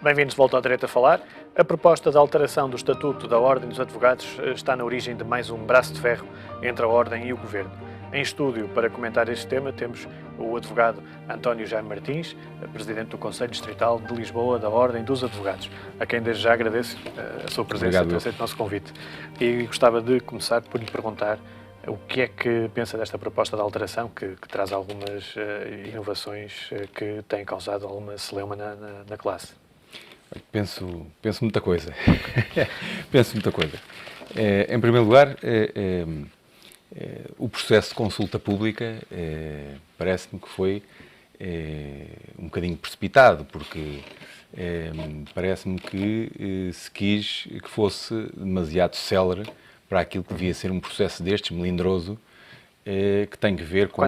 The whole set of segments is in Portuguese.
Bem-vindos de volta ao Direito a Falar. A proposta de alteração do Estatuto da Ordem dos Advogados está na origem de mais um braço de ferro entre a Ordem e o Governo. Em estúdio, para comentar este tema, temos o advogado António Jaime Martins, presidente do Conselho Distrital de Lisboa da Ordem dos Advogados, a quem desde já agradeço a sua presença e ter aceito o nosso convite. E gostava de começar por lhe perguntar o que é que pensa desta proposta de alteração, que traz algumas inovações que têm causado alguma celeuma na classe. Penso muita coisa. Penso muita coisa. Em primeiro lugar, o processo de consulta pública parece-me que foi um bocadinho precipitado, porque parece-me que se quis que fosse demasiado célere para aquilo que devia ser um processo destes, melindroso, que tem que ver com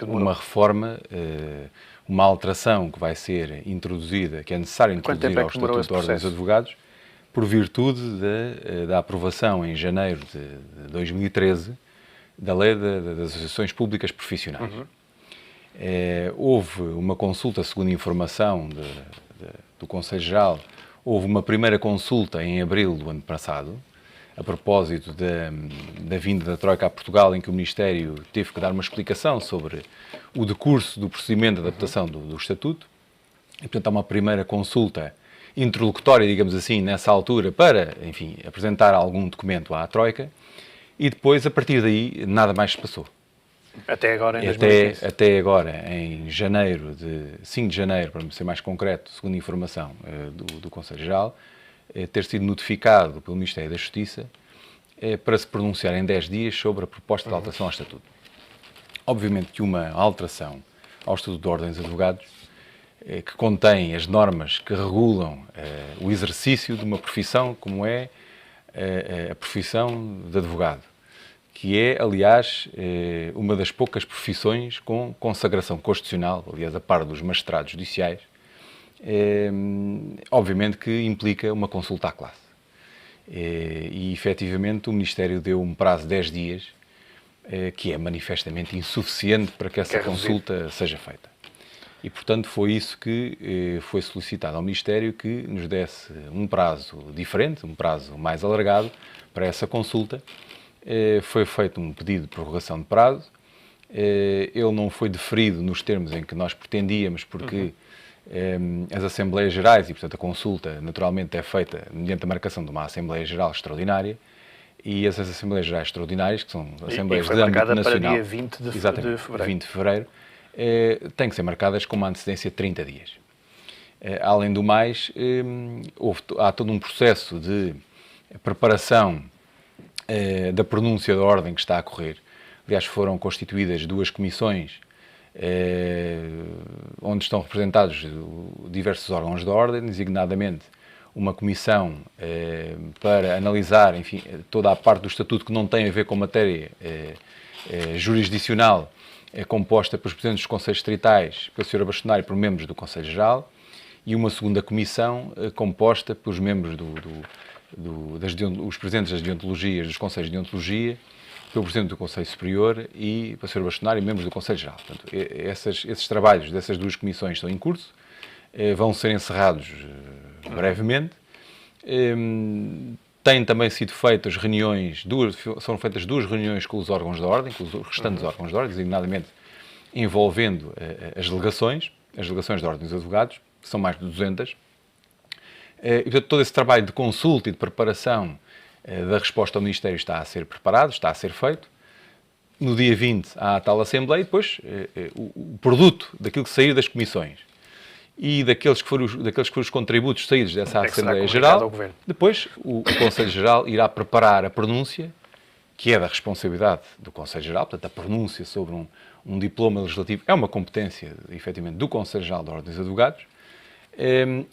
uma reforma, uma alteração que vai ser introduzida, que é necessário introduzir ao Estatuto da Ordem dos Advogados, por virtude da aprovação em janeiro de 2013 da Lei das Associações Públicas Profissionais. Houve uma consulta, segundo a informação do Conselho Geral, houve uma primeira consulta em abril do ano passado, a propósito da vinda da Troika a Portugal, em que o Ministério teve que dar uma explicação sobre o decurso do procedimento de adaptação do Estatuto. E, portanto, há uma primeira consulta interlocutória, digamos assim, nessa altura, para, enfim, apresentar algum documento à Troika. E depois, a partir daí, nada mais se passou. Até agora, em 2015? Até agora, em janeiro, 5 de janeiro, para ser mais concreto, segundo a informação do Conselho Geral, ter sido notificado pelo Ministério da Justiça para se pronunciar em 10 dias sobre a proposta de alteração ao Estatuto. Obviamente que uma alteração ao Estatuto de Ordem dos Advogados, que contém as normas que regulam o exercício de uma profissão como é a profissão de advogado, que é, aliás, uma das poucas profissões com consagração constitucional, aliás, a par dos magistrados judiciais, obviamente que implica uma consulta à classe. E, efetivamente, o Ministério deu um prazo de 10 dias, que é manifestamente insuficiente para que essa consulta seja feita. E, portanto, foi isso que foi solicitado ao Ministério, que nos desse um prazo diferente, um prazo mais alargado para essa consulta. Foi feito um pedido de prorrogação de prazo. Ele não foi deferido nos termos em que nós pretendíamos, porque as Assembleias Gerais, e portanto a consulta naturalmente é feita mediante a marcação de uma Assembleia Geral Extraordinária, e essas Assembleias Gerais Extraordinárias, que são Assembleias de âmbito nacional, para dia 20 de fevereiro. 20 de fevereiro, têm que ser marcadas com uma antecedência de 30 dias. Além do mais, há todo um processo de preparação da pronúncia da ordem que está a correr. Aliás, foram constituídas 2 comissões onde estão representados diversos órgãos da ordem, designadamente uma comissão para analisar, enfim, toda a parte do Estatuto que não tem a ver com matéria jurisdicional, composta pelos presidentes dos Conselhos Distritais, pela Sra. Bastonário e por membros do Conselho Geral, e uma segunda comissão composta pelos membros os presidentes das deontologias, dos Conselhos de Deontologia, pelo Presidente do Conselho Superior e pela Sra. Bastonário e membros do Conselho Geral. Portanto, esses trabalhos dessas 2 comissões estão em curso, vão ser encerrados brevemente. Têm também sido feitas reuniões, foram feitas 2 reuniões com os órgãos da ordem, com os restantes órgãos da ordem, designadamente envolvendo as delegações da Ordem dos Advogados, que são mais de 200. E, portanto, todo esse trabalho de consulta e de preparação da resposta ao Ministério está a ser preparado, está a ser feito. No dia 20 há a tal Assembleia e depois o produto daquilo que sair das comissões e daqueles que foram os contributos saídos dessa Assembleia Geral, depois o Conselho Geral irá preparar a pronúncia, que é da responsabilidade do Conselho Geral, portanto a pronúncia sobre um diploma legislativo é uma competência, efetivamente, do Conselho Geral da Ordem dos Advogados.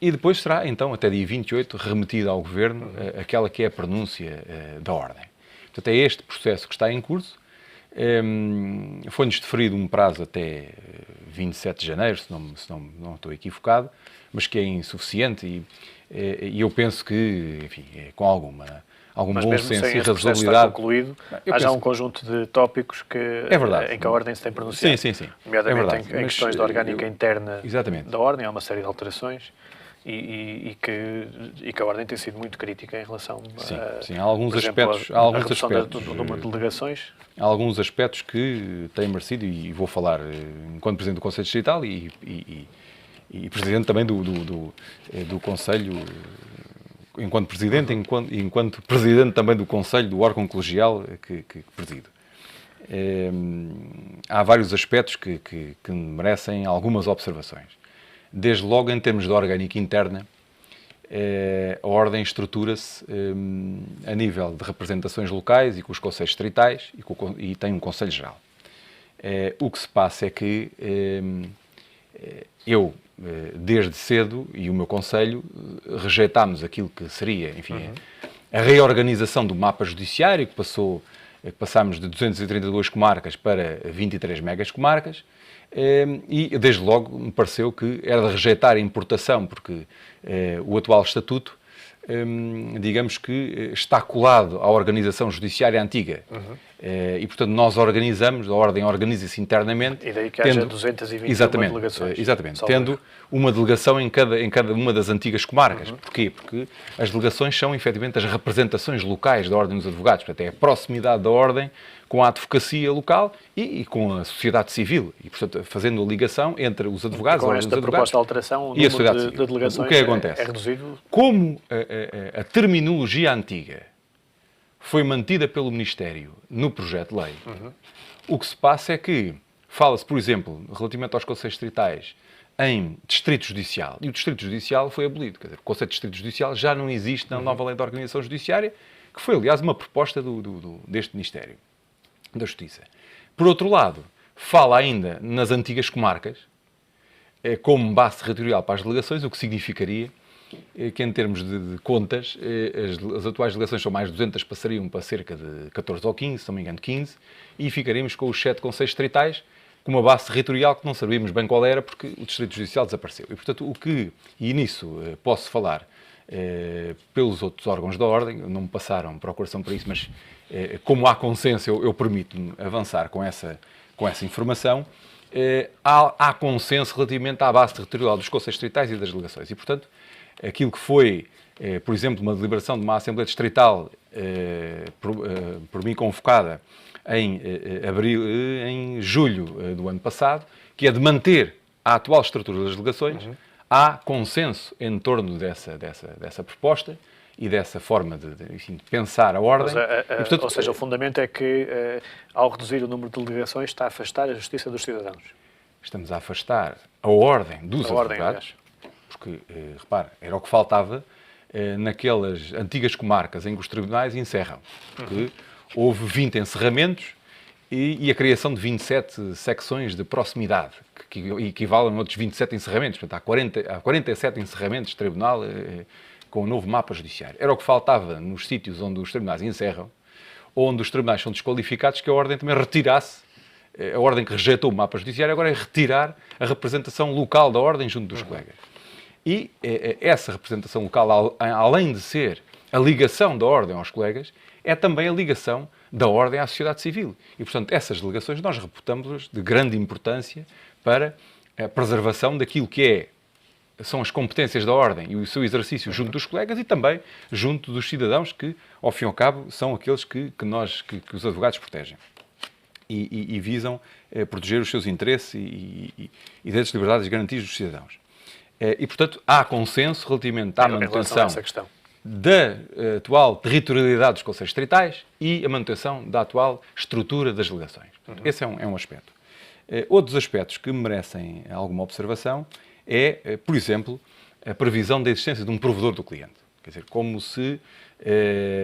E depois será, então, até dia 28, remetida ao Governo aquela que é a pronúncia da Ordem. Portanto, é este processo que está em curso. Foi-nos deferido um prazo até 27 de janeiro, se não estou equivocado, mas que é insuficiente e eu penso que, enfim, com algum bom senso e razoabilidade. Concluído, há já um conjunto de tópicos em que a Ordem se tem pronunciado. Sim. Nomeadamente em questões de orgânica interna da Ordem, há uma série de alterações e que a Ordem tem sido muito crítica em relação sim, há alguns por exemplo, aspectos, a redução do número de delegações. Há alguns aspectos que têm merecido, e vou falar enquanto Presidente do Conselho Distrital e Presidente também do Conselho, enquanto Presidente, enquanto Presidente também do Conselho, do órgão colegial que presido. Há vários aspectos que merecem algumas observações. Desde logo, em termos de orgânica interna, a Ordem estrutura-se a nível de representações locais e com os conselhos distritais e tem um Conselho Geral. O que se passa é que eu, desde cedo, e o meu Conselho, rejeitámos aquilo que seria, enfim, a reorganização do mapa judiciário, que passámos de 232 comarcas para 23 megas comarcas, e desde logo me pareceu que era de rejeitar a importação, porque o atual estatuto, digamos que está colado à organização judiciária antiga. E, portanto, nós organizamos, a Ordem organiza-se internamente. E daí que haja 221 delegações. Exatamente, tendo uma delegação em cada uma das antigas comarcas. Porquê? Porque as delegações são, efetivamente, as representações locais da Ordem dos Advogados. Portanto, é a proximidade da Ordem com a advocacia local e com a sociedade civil. E, portanto, fazendo a ligação entre os advogados, e com esta proposta de alteração, o número de delegações o que acontece? É reduzido? Como a terminologia antiga foi mantida pelo Ministério no projeto de lei, o que se passa é que fala-se, por exemplo, relativamente aos conselhos distritais, em distrito judicial. E o distrito judicial foi abolido. Quer dizer, o conceito de distrito judicial já não existe na nova lei da organização judiciária, que foi, aliás, uma proposta deste Ministério da Justiça. Por outro lado, fala ainda nas antigas comarcas, como base territorial para as delegações, o que significaria que, em termos de contas, as atuais delegações são mais de 200, passariam para cerca de 14 ou 15, se não me engano 15, e ficaríamos com os 7 conselhos distritais, com uma base territorial que não sabíamos bem qual era, porque o Distrito Judicial desapareceu. E, portanto, e nisso posso falar pelos outros órgãos da Ordem, não me passaram procuração para isso, mas como há consenso, eu permito-me avançar com essa informação. Há consenso relativamente à base territorial dos conselhos distritais e das delegações. E, portanto, aquilo que foi, por exemplo, uma deliberação de uma Assembleia Distrital por mim convocada em julho do ano passado, que é de manter a atual estrutura das delegações, há consenso em torno dessa proposta e dessa forma de pensar a Ordem. Mas, portanto, ou seja, o fundamento é que, ao reduzir o número de delegações, está a afastar a justiça dos cidadãos. Estamos a afastar a Ordem dos advogados, porque, repare, era o que faltava naquelas antigas comarcas em que os tribunais encerram. Porque houve 20 encerramentos e a criação de 27 secções de proximidade, que equivalem a outros 27 encerramentos. Portanto, há 47 encerramentos de tribunal com o novo mapa judiciário. Era o que faltava nos sítios onde os tribunais encerram, onde os tribunais são desqualificados, que a Ordem também retirasse, a Ordem que rejeitou o mapa judiciário, agora é retirar a representação local da Ordem junto dos colegas. E essa representação local, além de ser a ligação da Ordem aos colegas, é também a ligação da Ordem à sociedade civil. E, portanto, essas delegações nós reputamos de grande importância para a preservação daquilo que são as competências da Ordem e o seu exercício junto dos colegas e também junto dos cidadãos que, ao fim e ao cabo, são aqueles que os advogados protegem e visam proteger os seus interesses e direitos, liberdades e garantias dos cidadãos. E, portanto, há consenso relativamente à manutenção da atual territorialidade dos conselhos distritais e a manutenção da atual estrutura das delegações. Esse é um aspecto. Outros aspectos que merecem alguma observação é, por exemplo, a previsão da existência de um provedor do cliente. Quer dizer, como se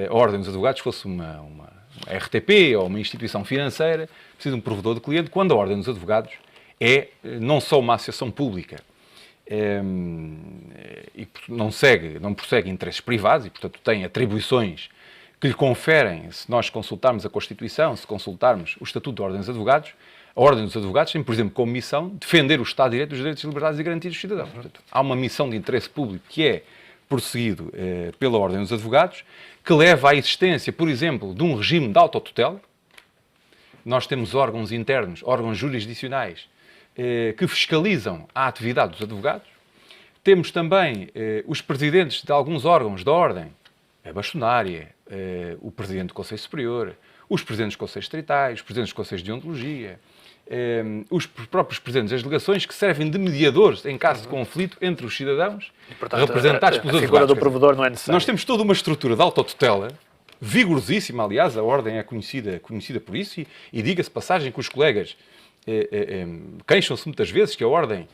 a Ordem dos Advogados fosse uma RTP ou uma instituição financeira, precisa de um provedor do cliente, quando a Ordem dos Advogados é não só uma associação pública e não prossegue interesses privados e, portanto, tem atribuições que lhe conferem, se nós consultarmos a Constituição, se consultarmos o Estatuto da Ordem dos Advogados, a Ordem dos Advogados tem, por exemplo, como missão defender o Estado de Direito, os direitos, liberdades e garantias dos cidadãos. Portanto, há uma missão de interesse público que é prosseguido pela Ordem dos Advogados, que leva à existência, por exemplo, de um regime de autotutela. Nós temos órgãos internos, órgãos jurisdicionais, que fiscalizam a atividade dos advogados. Temos também os presidentes de alguns órgãos da Ordem, a bastonária, o presidente do Conselho Superior, os presidentes dos Conselhos Distritais, os presidentes dos Conselhos de Deontologia, os próprios presidentes das delegações que servem de mediadores em caso de conflito entre os cidadãos, E, portanto, representados pelos a figura advogados. do provedor não é necessária. Nós temos toda uma estrutura de autotutela, vigorosíssima, aliás, a Ordem é conhecida por isso, e diga-se passagem que os colegas queixam-se muitas vezes que a Ordem,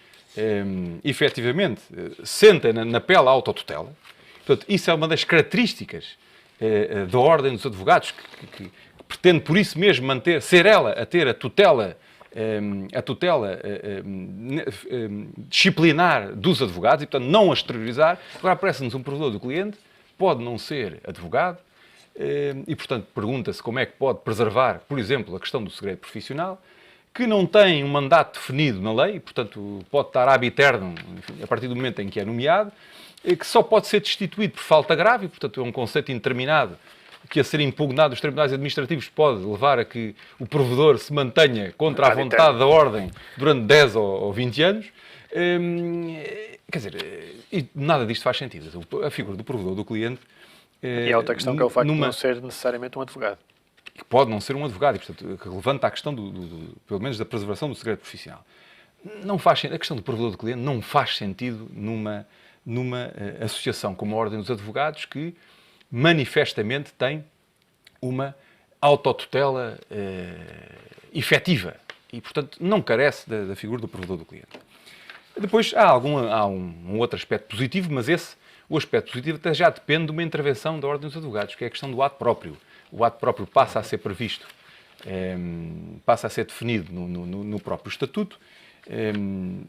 efetivamente, senta na pele a autotutela. Portanto, isso é uma das características da Ordem dos Advogados, que pretende, por isso mesmo, ser ela a ter a tutela disciplinar dos advogados e, portanto, não a exteriorizar. Agora, parece-nos um provedor do cliente, pode não ser advogado e, portanto, pergunta-se como é que pode preservar, por exemplo, a questão do segredo profissional, que não tem um mandato definido na lei, portanto, pode estar ab aeternum, enfim, a partir do momento em que é nomeado, que só pode ser destituído por falta grave, portanto, é um conceito indeterminado que, a ser impugnado dos tribunais administrativos, pode levar a que o provedor se mantenha contra a vontade da Ordem durante 10 ou 20 anos. Quer dizer, e nada disto faz sentido. A figura do provedor do cliente... E há outra questão que é o facto de não ser necessariamente um advogado. Que pode não ser um advogado e, portanto, que levanta a questão, pelo menos, da preservação do segredo profissional. Não faz, a questão do provedor do cliente não faz sentido numa associação como a Ordem dos Advogados, que manifestamente tem uma autotutela efetiva e, portanto, não carece da figura do provedor do cliente. Depois há um outro aspecto positivo, mas o aspecto positivo até já depende de uma intervenção da Ordem dos Advogados, que é a questão do ato próprio. O ato próprio passa a ser previsto, passa a ser definido no próprio Estatuto,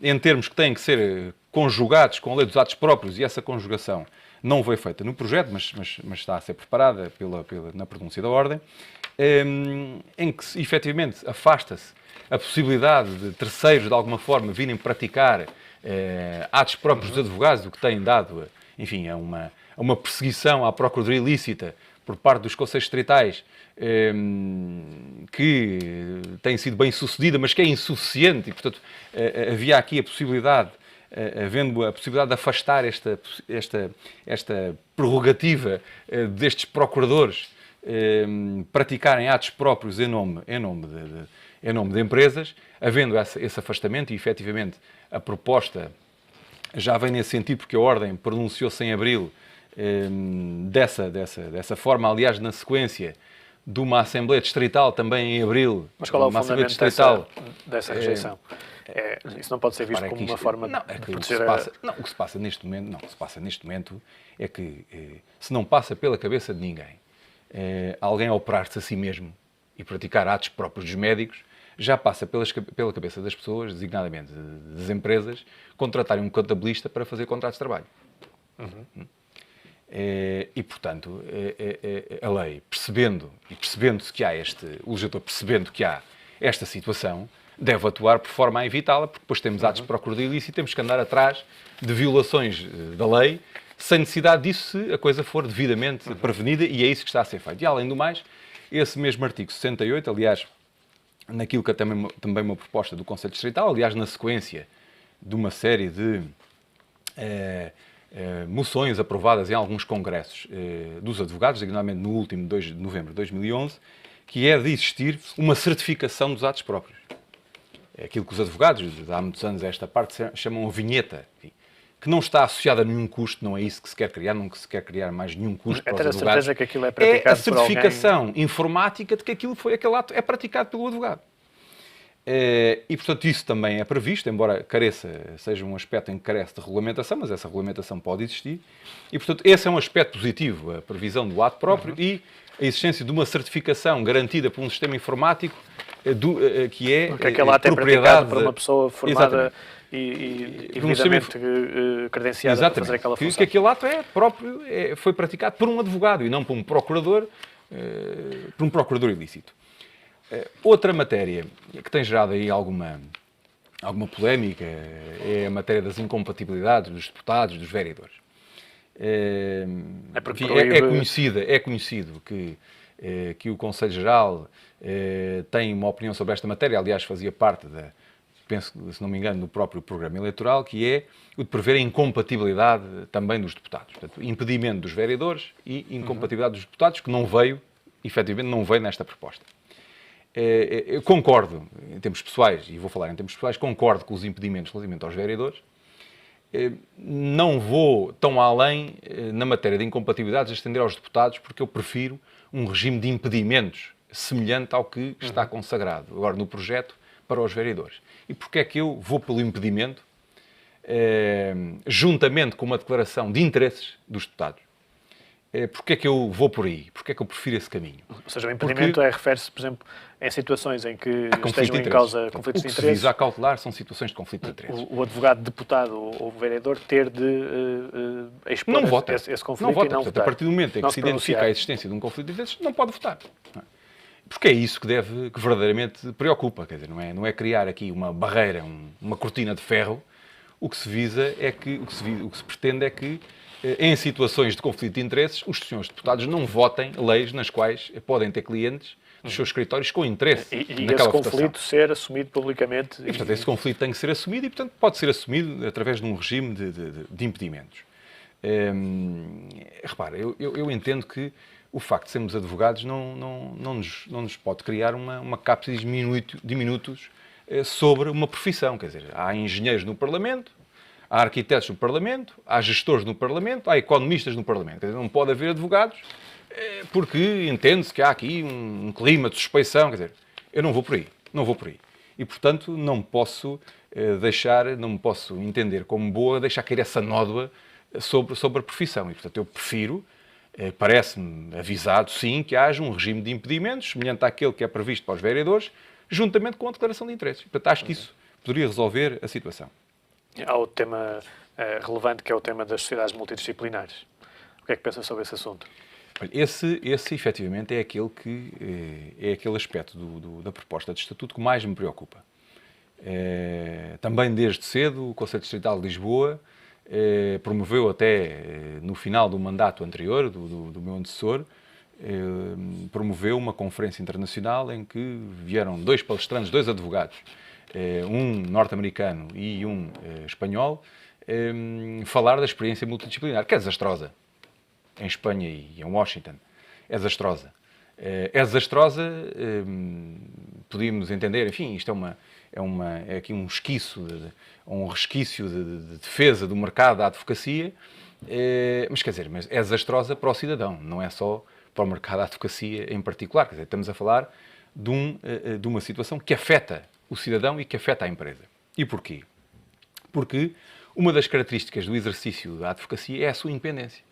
em termos que têm que ser conjugados com a lei dos atos próprios, e essa conjugação não foi feita no projeto, mas está a ser preparada na pronúncia da Ordem, em que efetivamente afasta-se a possibilidade de terceiros, de alguma forma, virem praticar atos próprios dos advogados, o que tem dado, enfim, a uma perseguição à procuradoria ilícita por parte dos conselhos distritais, que tem sido bem sucedida, mas que é insuficiente, e, portanto, havia aqui a possibilidade, havendo a possibilidade de afastar esta prerrogativa destes procuradores praticarem atos próprios em nome de empresas, havendo esse afastamento, e efetivamente a proposta já vem nesse sentido, porque a Ordem pronunciou-se em abril dessa forma, aliás, na sequência de uma Assembleia Distrital também em abril. Mas qual é o fundamento dessa rejeição? Isso não pode ser visto como uma forma de proteger o que se passa neste momento é que, se não passa pela cabeça de ninguém, alguém operar-se a si mesmo e praticar atos próprios dos médicos, já passa pela cabeça das pessoas, designadamente das empresas, contratarem um contabilista para fazer contratos de trabalho. E, portanto, a lei, percebendo-se que há o legislador percebendo que há esta situação, deve atuar por forma a evitá-la, porque depois temos atos de procuradoria ilícita e temos que andar atrás de violações da lei, sem necessidade disso, se a coisa for devidamente prevenida, e é isso que está a ser feito. E, além do mais, esse mesmo artigo 68, aliás, naquilo que é também uma proposta do Conselho Distrital, aliás, na sequência de uma série de moções aprovadas em alguns congressos dos advogados, designadamente no último 2 de novembro de 2011, que é de existir uma certificação dos atos próprios. É aquilo que os advogados, há muitos anos a esta parte, chamam a vinheta, enfim, que não está associada a nenhum custo, não é isso que se quer criar, não se quer criar mais nenhum custo para os advogados. É ter a certeza que aquilo é praticado a certificação informática de que aquele ato é praticado pelo advogado. E, portanto, isso também é previsto, embora seja um aspecto em que carece de regulamentação, mas essa regulamentação pode existir. E, portanto, esse é um aspecto positivo, a previsão do ato próprio e a existência de uma certificação garantida por um sistema informático que é porque aquele ato é praticado por uma pessoa formada e devidamente credenciada para fazer aquela função. Que aquele ato foi praticado por um advogado e não por um procurador ilícito. Outra matéria que tem gerado aí alguma polémica é a matéria das incompatibilidades dos deputados, dos vereadores. É conhecido que o Conselho Geral tem uma opinião sobre esta matéria, aliás, fazia parte penso, se não me engano, no próprio programa eleitoral, que é o de prever a incompatibilidade também dos deputados. Portanto, impedimento dos vereadores e incompatibilidade dos deputados, que efetivamente não veio nesta proposta. Eu concordo, em termos pessoais, e vou falar em termos pessoais, concordo com os impedimentos relativamente aos vereadores. Não vou tão além na matéria de incompatibilidades estender aos deputados, porque eu prefiro um regime de impedimentos semelhante ao que está consagrado agora no projeto para os vereadores. E porquê é que eu vou pelo impedimento, juntamente com uma declaração de interesses dos deputados? Porquê é que eu vou por aí? Porquê é que eu prefiro esse caminho? Ou seja, o impedimento refere-se, por exemplo, em situações em que estejam em causa conflitos de interesses. O que se visa a cautelar são situações de conflito de interesses. O advogado, deputado ou vereador ter de expor esse conflito e não votar. A partir do momento em que se identifica a existência de um conflito de interesses, não pode votar. Porque é isso que verdadeiramente preocupa. Quer dizer, não é criar aqui uma barreira, uma cortina de ferro. O que se visa é que, o que se pretende é que, em situações de conflito de interesses, os senhores deputados não votem leis nas quais podem ter clientes dos seus escritórios com interesse naquela votação. Esse conflito ser assumido publicamente. Portanto, esse conflito tem que ser assumido e, portanto, pode ser assumido através de um regime de impedimentos. Repara, eu entendo que o facto de sermos advogados não nos pode criar uma cápsula de minutos sobre uma profissão. Quer dizer, há engenheiros no Parlamento, há arquitetos no Parlamento, há gestores no Parlamento, há economistas no Parlamento. Quer dizer, não pode haver advogados porque entende-se que há aqui um clima de suspeição. Quer dizer, eu não vou por aí. E, portanto, não me posso entender como boa deixar cair essa nódoa sobre a profissão. E, portanto, eu prefiro, parece-me avisado, sim, que haja um regime de impedimentos semelhante àquele que é previsto para os vereadores, juntamente com a declaração de interesses. Portanto, acho que isso poderia resolver a situação. Há outro tema relevante, que é o tema das sociedades multidisciplinares. O que é que pensa sobre esse assunto? Esse efetivamente, é aquele aspecto da proposta de estatuto que mais me preocupa. Também desde cedo, o Conselho Distrital de Lisboa promoveu até no final do mandato anterior, do meu antecessor, promoveu uma conferência internacional em que vieram dois palestrantes, dois advogados, um norte-americano e um espanhol, falar da experiência multidisciplinar, que é desastrosa, em Espanha e em Washington. É desastrosa. Podíamos entender, enfim, isto é aqui um resquício de defesa do mercado da advocacia, mas quer dizer, é desastrosa para o cidadão, não é só para o mercado da advocacia em particular. Quer dizer, estamos a falar de uma situação que afeta o cidadão e que afeta a empresa. E porquê? Porque uma das características do exercício da advocacia é a sua independência.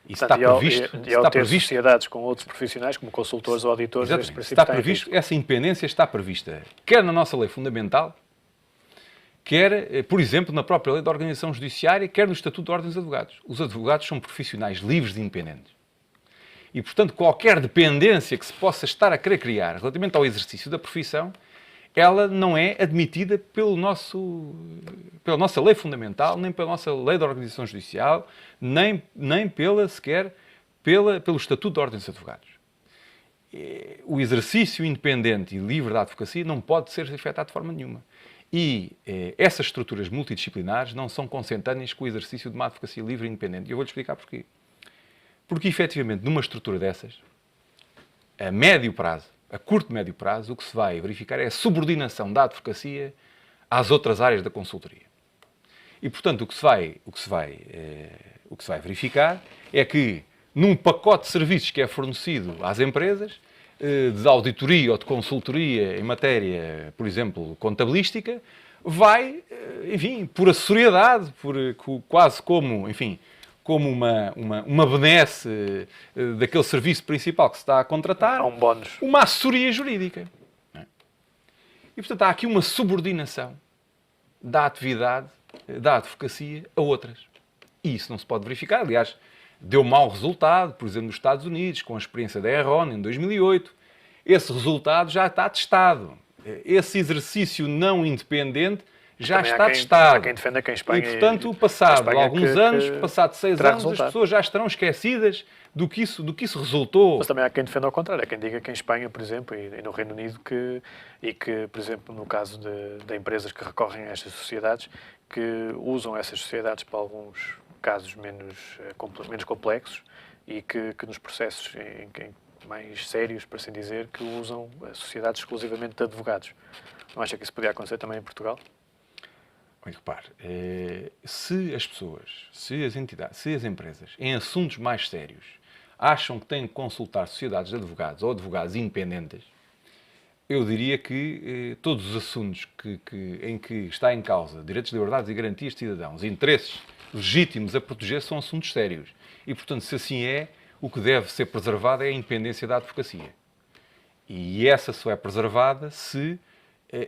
Isso está previsto. E ao ter sociedades com outros profissionais, como consultores ou auditores, este princípio está previsto. Essa independência está prevista quer na nossa lei fundamental, quer, por exemplo, na própria lei da organização judiciária, quer no Estatuto de Ordem dos Advogados. Os advogados são profissionais livres e independentes. E, portanto, qualquer dependência que se possa estar a querer criar relativamente ao exercício da profissão, ela não é admitida pela nossa lei fundamental, nem pela nossa lei da organização judicial, nem sequer pelo Estatuto de Ordem dos Advogados. O exercício independente e livre da advocacia não pode ser efetuado de forma nenhuma. E essas estruturas multidisciplinares não são consentâneas com o exercício de uma advocacia livre e independente. E eu vou-lhe explicar porquê. Porque, efetivamente, numa estrutura dessas, a curto e médio prazo, o que se vai verificar é a subordinação da advocacia às outras áreas da consultoria. E, portanto, o que se vai verificar é que, num pacote de serviços que é fornecido às empresas, de auditoria ou de consultoria em matéria, por exemplo, contabilística, vai, enfim, por assessoriedade, quase como, enfim, como uma benesse daquele serviço principal que se está a contratar, um bónus, uma assessoria jurídica. E, portanto, há aqui uma subordinação da atividade da advocacia a outras. E isso não se pode verificar. Aliás, deu mau resultado, por exemplo, nos Estados Unidos, com a experiência da Enron em 2008. Esse resultado já está testado. Esse exercício não independente já Também está há testado. quem defenda que em Espanha... E, portanto, passado Espanha alguns anos, passado 6 terá anos, resultado. as pessoas já estarão esquecidas do que isso resultou. Mas também há quem defenda ao contrário. Há quem diga que em Espanha, por exemplo, e no Reino Unido, que, por exemplo, no caso de empresas que recorrem a estas sociedades, que usam essas sociedades para alguns casos menos complexos e que nos processos mais sérios, por assim dizer, que usam sociedades exclusivamente de advogados. Não acha que isso podia acontecer também em Portugal? Olha, repare, se as pessoas, se as entidades, se as empresas, em assuntos mais sérios, acham que têm que consultar sociedades de advogados ou advogados independentes, eu diria que todos os assuntos em que está em causa direitos, liberdades e garantias de cidadãos, interesses legítimos a proteger, são assuntos sérios. E, portanto, se assim é, o que deve ser preservado é a independência da advocacia. E essa só é preservada se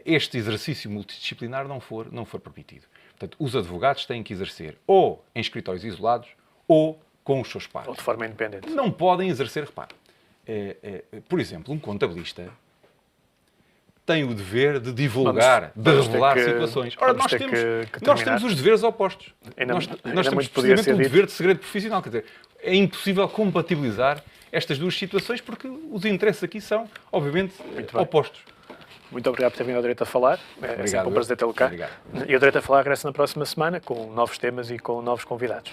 este exercício multidisciplinar não for permitido. Portanto, os advogados têm que exercer ou em escritórios isolados ou com os seus pares. Ou de forma independente. Não podem exercer, repare, por exemplo, um contabilista tem o dever de divulgar, de revelar situações. Ora, nós temos os deveres opostos. Nós temos precisamente o dever de segredo profissional. Quer dizer, é impossível compatibilizar estas duas situações porque os interesses aqui são, obviamente, opostos. Muito obrigado por ter vindo ao Direito a Falar. É sempre um prazer tê-lo cá. Obrigado. E o Direito a Falar regressa na próxima semana com novos temas e com novos convidados.